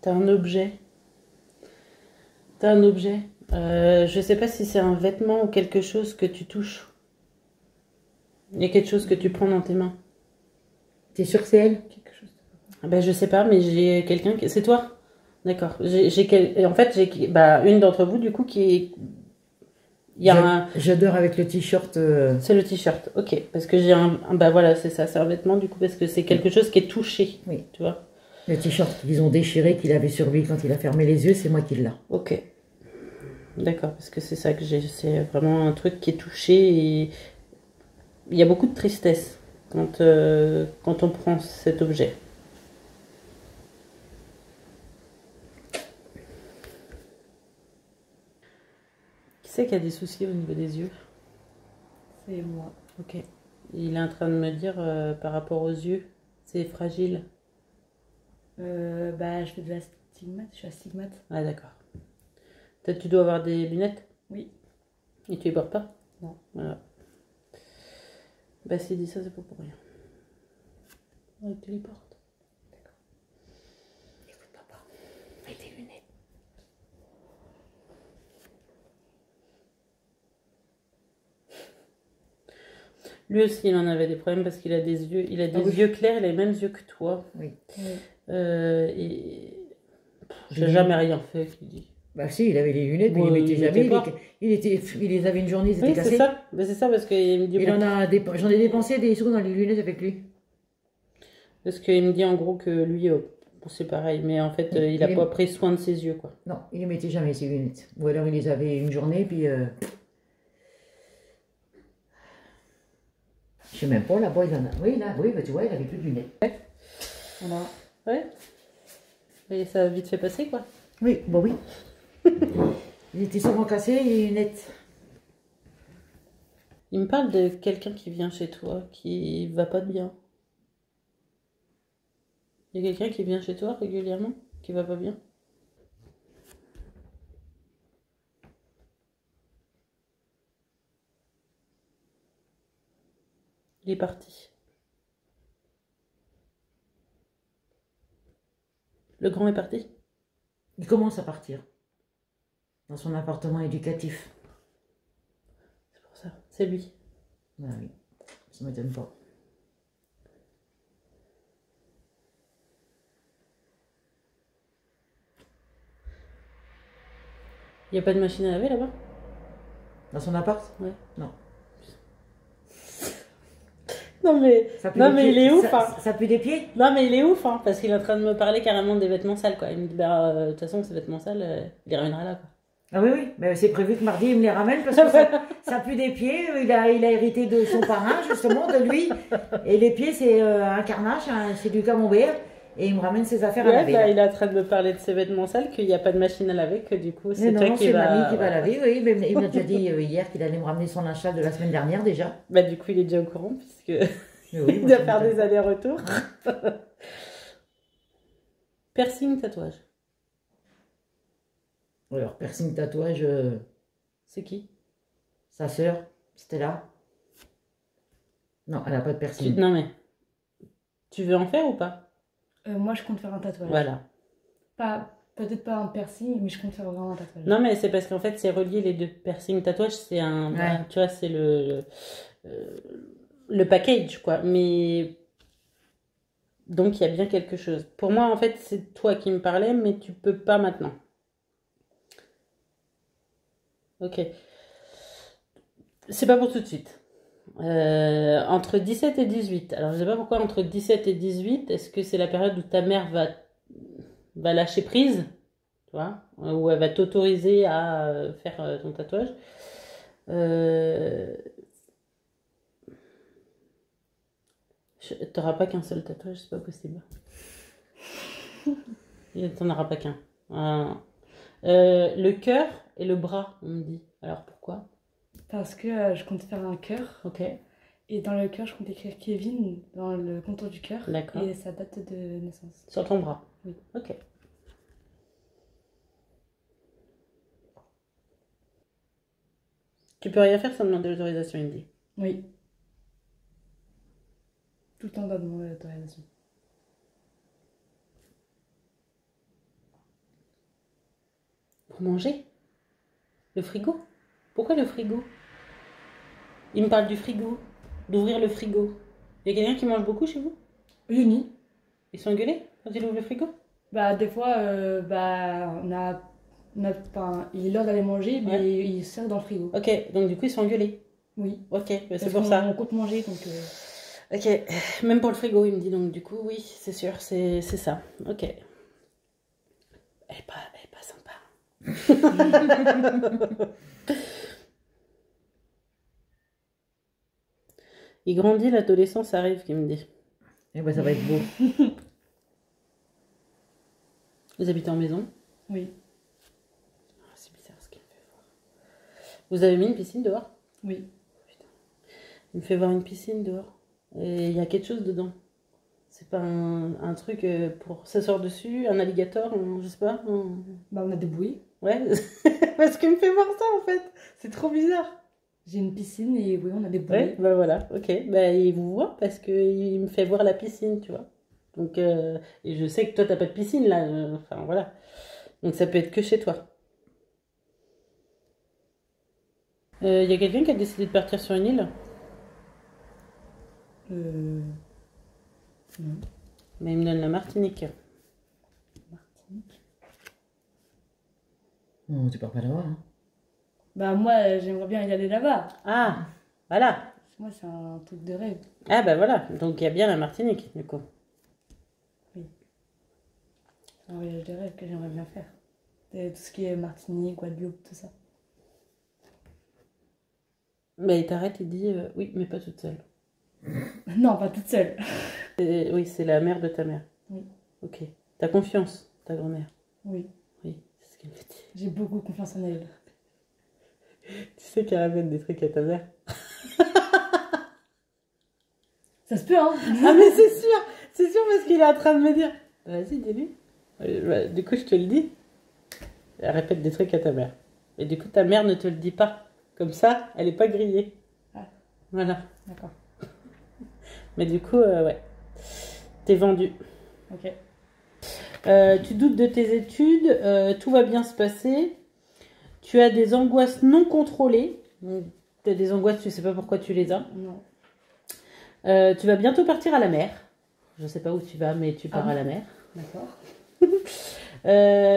T'as un objet. T'as un objet. Je sais pas si c'est un vêtement ou quelque chose que tu touches. Il y a quelque chose que tu prends dans tes mains. T'es sûre que c'est elle? Quelque chose. Ah ben, je sais pas, mais j'ai quelqu'un qui... C'est toi? D'accord. En fait, j'ai une d'entre vous, du coup, qui... Il y a un... J'adore avec le t-shirt. C'est le t-shirt, ok. Parce que j'ai bah voilà, c'est ça, c'est un vêtement, du coup, parce que c'est quelque chose qui est touché. Oui. Tu vois? Le t-shirt qu'ils ont déchiré, qu'il avait sur lui quand il a fermé les yeux, c'est moi qui l'ai. Ok. D'accord, parce que c'est ça que j'ai. C'est vraiment un truc qui est touché et il y a beaucoup de tristesse quand on prend cet objet. Qui c'est qui a des soucis au niveau des yeux? C'est moi. Ok. Il est en train de me dire par rapport aux yeux, c'est fragile. Bah, je fais de l'astigmate, je suis astigmate. Ah d'accord. Peut-être tu dois avoir des lunettes? Oui. Et tu les portes pas? Non. Voilà. Bah s'il dit ça, c'est pas pour rien. Ouais, tu les portes. D'accord. Écoute papa, mets tes lunettes. Lui aussi, il en avait des problèmes parce qu'il a des yeux, il a des oui. yeux clairs, il a les mêmes yeux que toi. Oui. Et j'ai jamais rien fait, qu'il dit. Bah si, il avait les lunettes, mais Bon, il les mettait il jamais. mettait pas. Il les avait une journée, ils étaient Oui, cassés. c'est ça. Mais c'est ça parce qu'il me dit. Il Bon, en a j'en ai dépensé des sous dans les lunettes avec lui. parce qu'il me dit en gros que lui, bon, c'est pareil, mais en fait, il a pas pris soin de ses yeux, quoi. Non, il les mettait jamais ses lunettes. Ou alors il les avait une journée, puis je sais même pas, là-bas il en a. Oui, là, oui, bah, tu vois, il avait plus de lunettes. Voilà. Ouais. Et ça a vite fait passer, quoi. Oui, bah oui. Il était souvent cassé, les lunettes. Il me parle de quelqu'un qui vient chez toi, qui va pas de bien. Il y a quelqu'un qui vient chez toi régulièrement, qui va pas bien. Il est parti. Le grand est parti? Il commence à partir dans son appartement éducatif. C'est pour ça. C'est lui. Ah oui, ça m'étonne pas. Il n'y a pas de machine à laver là-bas? Dans son appart? Ouais. Non. Non mais, non, mais il est ouf, hein. Ça pue des pieds? Non mais il est ouf, hein, parce qu'il est en train de me parler carrément des vêtements sales, quoi. Il me dit, bah, de toute façon, ces vêtements sales, il les ramènera là, quoi. Ah oui, oui, mais c'est prévu que mardi il me les ramène parce que ça pue des pieds. Il a hérité de son parrain, justement, de lui. Et les pieds, c'est un carnage, c'est du camembert. Et il me ramène ses affaires à Ouais, laver. bah, Là. il est en train de me parler de ses vêtements sales, qu'il n'y a pas de machine à laver, que du coup, c'est Mais toi non, qui c'est va... mamie qui va laver, oui. Mais il m'a déjà dit hier qu'il allait me ramener son linge sale de la semaine dernière déjà. Bah, du coup, il est déjà au courant, puisque Mais oui, il moi, doit ça faire m'étonne des allers-retours. Piercing, tatouage. pas. Alors, piercing, tatouage, C'est qui? sa sœur, Stella. Non, elle n'a pas de piercing. Non mais, tu veux en faire ou pas? Moi, je compte faire un tatouage. Voilà. Peut-être pas un piercing, mais je compte faire vraiment un tatouage. Non mais c'est parce qu'en fait, c'est relié les deux. Piercing, tatouage, c'est un... Ouais. Tu vois, c'est le package, quoi. Mais... Donc, il y a bien quelque chose. Pour moi, en fait, c'est toi qui me parlais, mais tu peux pas maintenant. Ok. C'est pas pour tout de suite. Entre 17 et 18. Alors, je sais pas pourquoi entre 17 et 18. Est-ce que c'est la période où ta mère va lâcher prise, tu vois, où elle va t'autoriser à faire ton tatouage? T'auras pas qu'un seul tatouage, c'est pas possible. T'en auras pas qu'un. Le cœur et le bras, on me dit. Alors pourquoi? Parce que je compte faire un cœur. Ok. Et dans le cœur, je compte écrire Kevin dans le contour du cœur. D'accord. Et sa date de naissance. Sur ton bras? Oui. Ok. Tu peux rien faire sans demander l'autorisation, il me dit. Oui. Tout le temps, on doit demander l'autorisation. Pour manger? Le frigo? Pourquoi le frigo? Il me parle du frigo, d'ouvrir le frigo. Il y a quelqu'un qui mange beaucoup chez vous? Uni. Ils sont engueulés quand ils ouvrent le frigo? Bah, des fois, enfin, il est l'heure d'aller manger, mais Ouais. il sert dans le frigo. Ok, donc du coup ils sont engueulés. Oui. Ok, bah, c'est Parce pour qu'on- ça. On compte manger, donc. Ok, même pour le frigo, il me dit donc du coup, oui, c'est sûr, c'est ça. Ok. Elle est pas sympa. Il grandit, l'adolescence arrive, qu'il me dit. Eh ben, ça va être beau. Vous habitez en maison? Oui. Ah, c'est bizarre ce qu'il me fait voir. Vous avez mis une piscine dehors? Oui. Il me fait voir une piscine dehors. Et il y a quelque chose dedans. C'est pas un truc pour s'asseoir dessus, un alligator, je sais pas. Bah, on a des bouées. Ouais, parce qu'il me fait voir ça en fait. C'est trop bizarre. J'ai une piscine et oui, on a des Ouais, bouées. bah voilà, ok. Bah, il vous voit parce qu'il me fait voir la piscine, tu vois. Donc, et je sais que toi, t'as pas de piscine là. Enfin, voilà. Donc, ça peut être que chez toi. Il y a quelqu'un qui a décidé de partir sur une île? Non. Mais il me donne la Martinique. Martinique. Oh, tu pars pas là-bas, hein. Bah, moi, j'aimerais bien y aller là-bas. Ah, voilà. Moi, c'est un truc de rêve. Ah, bah voilà. Donc, il y a bien la Martinique, du coup. C'est un voyage de rêve que j'aimerais bien faire. Et tout ce qui est Martinique, Guadeloupe, tout ça. Mais il t'arrête, il dit oui, mais pas toute seule. Non, pas toute seule. Oui, c'est la mère de ta mère. Oui. Ok. T'as confiance, ta grand-mère. Oui. Oui, c'est ce qu'elle me dit. J'ai beaucoup confiance en elle. Tu sais qu'elle ramène des trucs à ta mère? Ça se peut, hein? Ah, mais c'est sûr parce qu'il est en train de me dire. Vas-y, dis-lui. Du coup, je te le dis. Elle répète des trucs à ta mère. Et du coup, ta mère ne te le dit pas. Comme ça, elle est pas grillée. Ah. Voilà. D'accord. Mais du coup, ouais. T'es vendu. Ok. Tu doutes de tes études, tout va bien se passer. Tu as des angoisses non contrôlées. Tu as des angoisses, tu sais pas pourquoi tu les as. Non. Tu vas bientôt partir à la mer. Je sais pas où tu vas, mais tu pars Ah. à la mer. D'accord.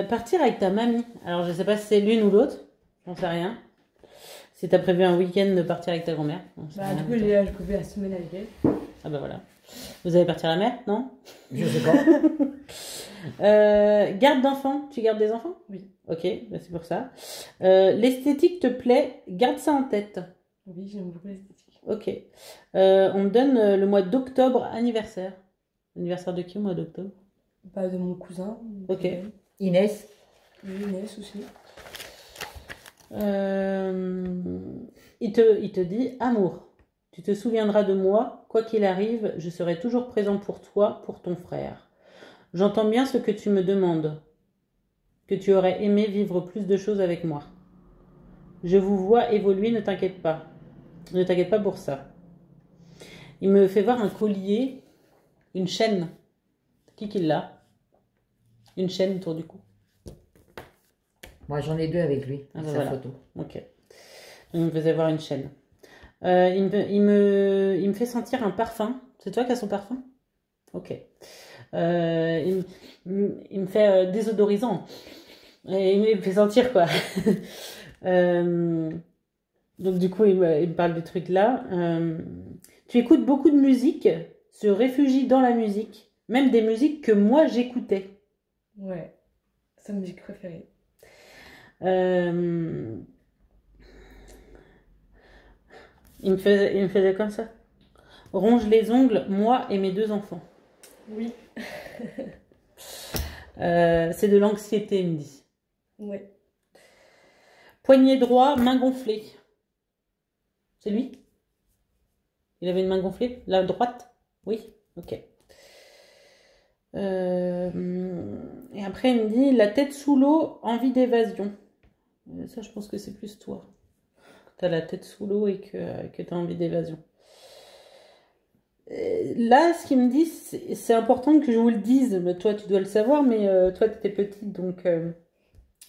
Partir avec ta mamie. Alors, je sais pas si c'est l'une ou l'autre. J'en sais rien. Si t'as prévu un week-end de partir avec ta grand-mère. J'en sais Bah, rien du coup, du tout. je pouvais la semaine avec elle. Ah bah voilà. Vous allez partir à la mer, non? Je sais pas. Garde d'enfants. Tu gardes des enfants? Oui. Ok, bah c'est pour ça. L'esthétique te plaît, garde ça en tête. Oui, j'aime beaucoup l'esthétique. Ok. On me donne le mois d'octobre anniversaire. Anniversaire de qui au mois d'octobre? Pas de mon cousin. Ok. Inès, Oui, Inès aussi. Il te dit amour. Tu te souviendras de moi, quoi qu'il arrive, je serai toujours présent pour toi, pour ton frère. J'entends bien ce que tu me demandes, que tu aurais aimé vivre plus de choses avec moi. Je vous vois évoluer, ne t'inquiète pas. Ne t'inquiète pas pour ça. Il me fait voir un collier, une chaîne. Qui l'a? Une chaîne autour du cou. moi j'en ai deux avec lui, Ah, bah sa voilà. photo. Ok. Il me faisait voir une chaîne. Il me fait sentir un parfum. C'est toi qui as son parfum? Ok. Il me fait désodorisant. Et il me fait sentir quoi. Donc du coup, il me parle du truc là. Tu écoutes beaucoup de musique, se réfugie dans la musique, même des musiques que moi j'écoutais. Ouais. Sa musique préférée. Il me faisait comme ça. Ronge les ongles, moi et mes 2 enfants. Oui. C'est de l'anxiété, il me dit. Ouais. Poignet droit, main gonflée. C'est lui? Il avait une main gonflée? La droite? Oui? Ok. Et après, il me dit la tête sous l'eau, envie d'évasion. Ça, je pense que c'est plus toi. Tu as la tête sous l'eau et que tu as envie d'évasion. Là, ce qu'il me dit, c'est important que je vous le dise. Mais toi, tu dois le savoir, mais toi, tu étais petite, donc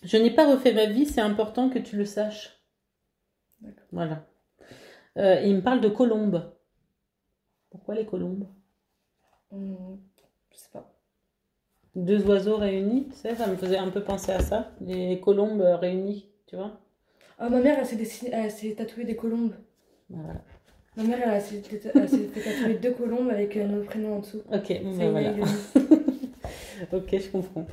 Je n'ai pas refait ma vie, c'est important que tu le saches. D'accord. Voilà. Il me parle de colombes. Pourquoi les colombes? Je sais pas. Deux oiseaux réunis, tu sais, ça me faisait un peu penser à ça. Les colombes réunies, tu vois. Ah, ma mère, elle s'est tatouée des colombes. Voilà. Ma mère, elle s'est fait tatouer 2 colombes avec notre prénom en dessous. Ok, bon, C'est ben voilà. Inaï. Ok, je comprends.